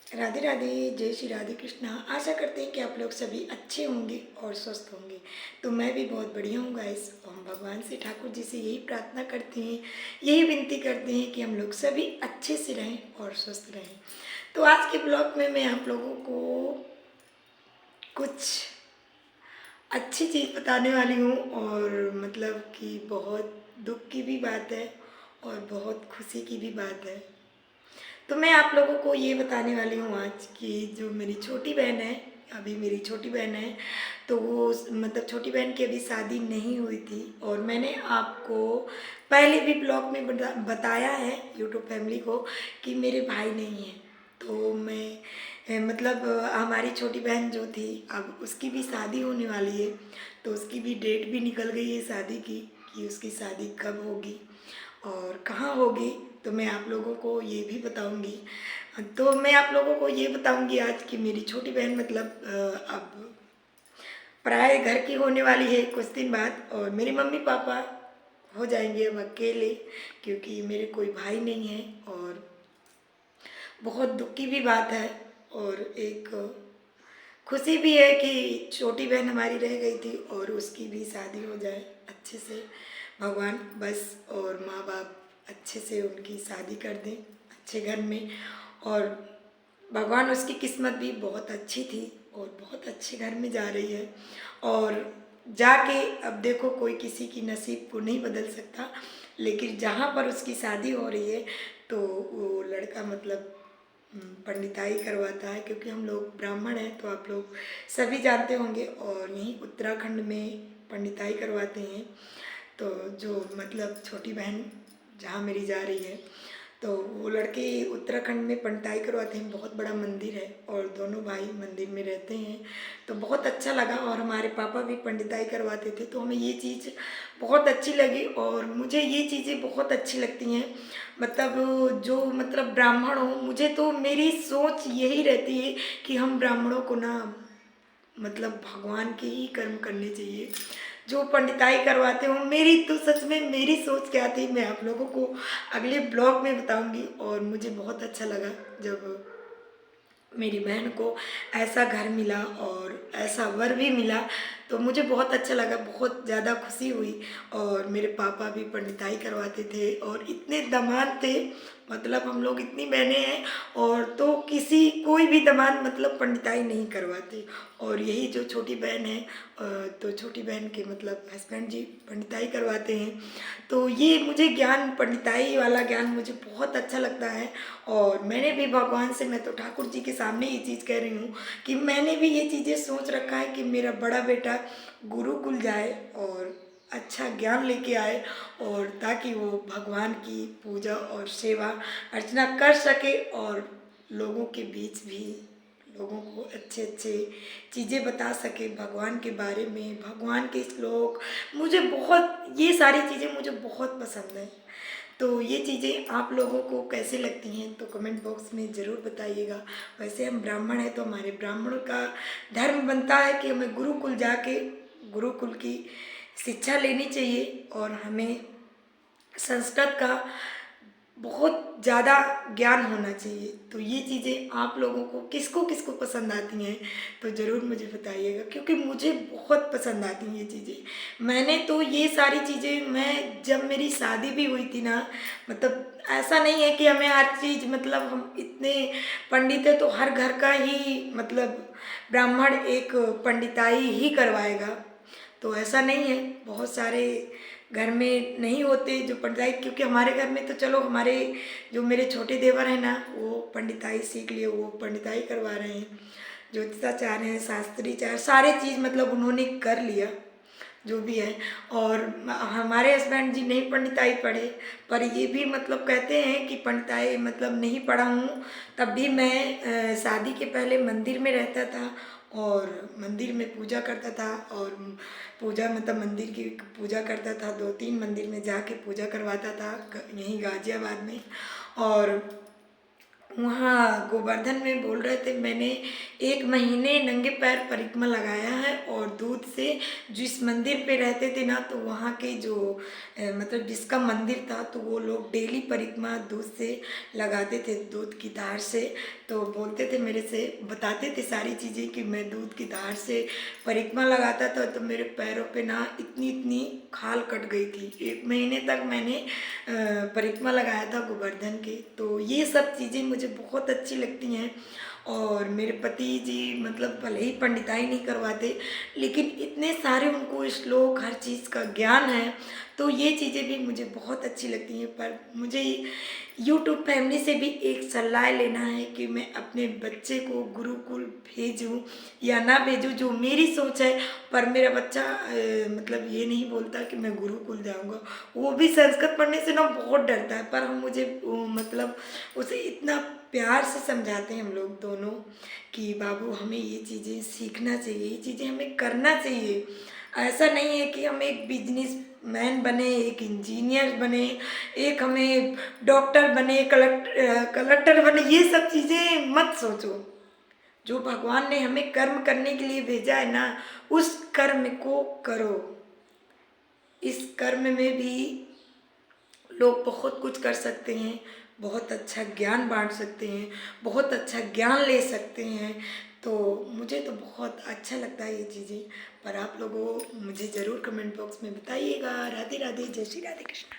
राधे राधे। जय श्री राधे कृष्णा। आशा करते हैं कि आप लोग सभी अच्छे होंगे और स्वस्थ होंगे। तो मैं भी बहुत बढ़िया हूँ गाइस। हम भगवान से, ठाकुर जी से यही प्रार्थना करते हैं, यही विनती करते हैं कि हम लोग सभी अच्छे से रहें और स्वस्थ रहें। तो आज के ब्लॉग में मैं आप लोगों को कुछ अच्छी चीज़ बताने वाली हूँ, और मतलब कि बहुत दुख की भी बात है और बहुत खुशी की भी बात है। तो मैं आप लोगों को ये बताने वाली हूँ आज कि जो मेरी छोटी बहन है, अभी मेरी छोटी बहन है, तो वो मतलब छोटी बहन की अभी शादी नहीं हुई थी। और मैंने आपको पहले भी ब्लॉग में बताया है यूट्यूब फैमिली को कि मेरे भाई नहीं है। तो मैं मतलब हमारी छोटी बहन जो थी, अब उसकी भी शादी होने वाली है। तो उसकी भी डेट भी निकल गई है शादी की, कि उसकी शादी कब होगी और कहाँ होगी। तो मैं आप लोगों को ये भी बताऊंगी। तो मैं आप लोगों को ये बताऊंगी आज कि मेरी छोटी बहन मतलब अब प्राय घर की होने वाली है कुछ दिन बाद, और मेरे मम्मी पापा हो जाएंगे अब अकेले, क्योंकि मेरे कोई भाई नहीं है। और बहुत दुख की भी बात है, और एक खुशी भी है कि छोटी बहन हमारी रह गई थी और उसकी भी शादी हो जाए अच्छे से। भगवान बस और माँ बाप अच्छे से उनकी शादी कर दें अच्छे घर में। और भगवान, उसकी किस्मत भी बहुत अच्छी थी और बहुत अच्छे घर में जा रही है। और जाके अब देखो, कोई किसी की नसीब को नहीं बदल सकता, लेकिन जहाँ पर उसकी शादी हो रही है तो वो लड़का मतलब पंडिताई करवाता है, क्योंकि हम लोग ब्राह्मण हैं तो आप लोग सभी जानते होंगे। और यहीं उत्तराखंड में पंडिताई करवाते हैं। तो जो मतलब छोटी बहन जहाँ मेरी जा रही है, तो वो लड़के उत्तराखंड में पंडिताई करवाते हैं। बहुत बड़ा मंदिर है और दोनों भाई मंदिर में रहते हैं। तो बहुत अच्छा लगा, और हमारे पापा भी पंडिताई करवाते थे, तो हमें ये चीज़ बहुत अच्छी लगी। और मुझे ये चीज़ें बहुत अच्छी लगती हैं, मतलब जो मतलब ब्राह्मण हो, मुझे तो मेरी सोच यही रहती है कि हम ब्राह्मणों को ना मतलब भगवान के ही कर्म करने चाहिए। जो पंडिताई करवाते हो, मेरी तो सच में मेरी सोच क्या थी मैं आप लोगों को अगले ब्लॉग में बताऊंगी। और मुझे बहुत अच्छा लगा जब मेरी बहन को ऐसा घर मिला और ऐसा वर भी मिला, तो मुझे बहुत अच्छा लगा, बहुत ज़्यादा खुशी हुई। और मेरे पापा भी पंडिताई करवाते थे और इतने दामाद थे, मतलब हम लोग इतनी बहनें हैं, और तो किसी कोई भी दामाद मतलब पंडिताई नहीं करवाते। और यही जो छोटी बहन है, तो छोटी बहन के मतलब हस्बैंड जी पंडिताई करवाते हैं। तो ये मुझे ज्ञान, पंडिताई वाला ज्ञान मुझे बहुत अच्छा लगता है। और मैंने भी भगवान से, मैं तो ठाकुर जी के सामने ये चीज़ कह रही हूँ कि मैंने भी ये चीज़ें सोच रखा है कि मेरा बड़ा बेटा गुरुकुल जाए और अच्छा ज्ञान लेके आए, और ताकि वो भगवान की पूजा और सेवा अर्चना कर सके, और लोगों के बीच भी लोगों को अच्छे अच्छे चीज़ें बता सके भगवान के बारे में, भगवान के श्लोक। मुझे बहुत ये सारी चीज़ें मुझे बहुत पसंद है। तो ये चीज़ें आप लोगों को कैसे लगती हैं तो कमेंट बॉक्स में ज़रूर बताइएगा। वैसे हम ब्राह्मण हैं तो हमारे ब्राह्मणों का धर्म बनता है कि हमें गुरुकुल जाके गुरुकुल की शिक्षा लेनी चाहिए, और हमें संस्कृत का बहुत ज़्यादा ज्ञान होना चाहिए। तो ये चीज़ें आप लोगों को किसको किसको पसंद आती हैं तो ज़रूर मुझे बताइएगा, क्योंकि मुझे बहुत पसंद आती हैं ये चीज़ें। मैंने तो ये सारी चीज़ें, मैं जब मेरी शादी भी हुई थी ना, मतलब ऐसा नहीं है कि हमें हर चीज़, मतलब हम इतने पंडित हैं तो हर घर का ही मतलब ब्राह्मण एक पंडिताई ही करवाएगा, तो ऐसा नहीं है। बहुत सारे घर में नहीं होते जो पंडिताई, क्योंकि हमारे घर में तो चलो, हमारे जो मेरे छोटे देवर हैं ना, वो पंडिताई सीख लिए, वो पंडिताई करवा रहे हैं, ज्योतिषाचार्य हैं, शास्त्रीचार्य, सारे चीज़ मतलब उन्होंने कर लिया जो भी है। और हमारे हस्बैंड जी नहीं पंडिताई पढ़े, पर ये भी मतलब कहते हैं कि पंडिताई मतलब नहीं पढ़ा हूँ, तब भी मैं शादी के पहले मंदिर में रहता था और मंदिर में पूजा करता था। और पूजा मतलब मंदिर की पूजा करता था, 2-3 मंदिर में जाके पूजा करवाता था यहीं गाजियाबाद में। और वहाँ गोवर्धन में बोल रहे थे, मैंने 1 महीने नंगे पैर परिक्रमा लगाया है और दूध से जिस मंदिर पे रहते थे ना, तो वहाँ के जो मतलब जिसका मंदिर था, तो वो लोग डेली परिक्रमा दूध से लगाते थे, दूध की धार से। तो बोलते थे मेरे से, बताते थे सारी चीज़ें कि मैं दूध की धार से परिक्रमा लगाता था, तो मेरे पैरों पे ना इतनी इतनी खाल कट गई थी। 1 महीने तक मैंने परिक्रमा लगाया था गोवर्धन के। तो ये सब चीज़ें मुझे बहुत अच्छी लगती हैं। और मेरे पति जी मतलब भले ही पंडिताई नहीं करवाते, लेकिन इतने सारे उनको श्लोक हर चीज़ का ज्ञान है, तो ये चीज़ें भी मुझे बहुत अच्छी लगती हैं। पर मुझे यूट्यूब फैमिली से भी एक सलाह लेना है कि मैं अपने बच्चे को गुरुकुल भेजूं या ना भेजूं, जो मेरी सोच है। पर मेरा बच्चा मतलब ये नहीं बोलता कि मैं गुरुकुल जाऊंगा। वो भी संस्कृत पढ़ने से ना बहुत डरता है, पर हम मुझे मतलब उसे इतना प्यार से समझाते हैं हम लोग दोनों कि बाबू हमें ये चीज़ें सीखना चाहिए, ये चीज़ें हमें करना चाहिए। ऐसा नहीं है कि हम एक बिजनेस मैन बने, एक इंजीनियर बने, एक हमें डॉक्टर बने, कलेक्टर बने, ये सब चीज़ें मत सोचो। जो भगवान ने हमें कर्म करने के लिए भेजा है ना, उस कर्म को करो। इस कर्म में भी लोग बहुत कुछ कर सकते हैं, बहुत अच्छा ज्ञान बांट सकते हैं, बहुत अच्छा ज्ञान ले सकते हैं। तो मुझे तो बहुत अच्छा लगता है ये चीज़ें। पर आप लोगों मुझे ज़रूर कमेंट बॉक्स में बताइएगा। राधे राधे, जय श्री राधे कृष्ण।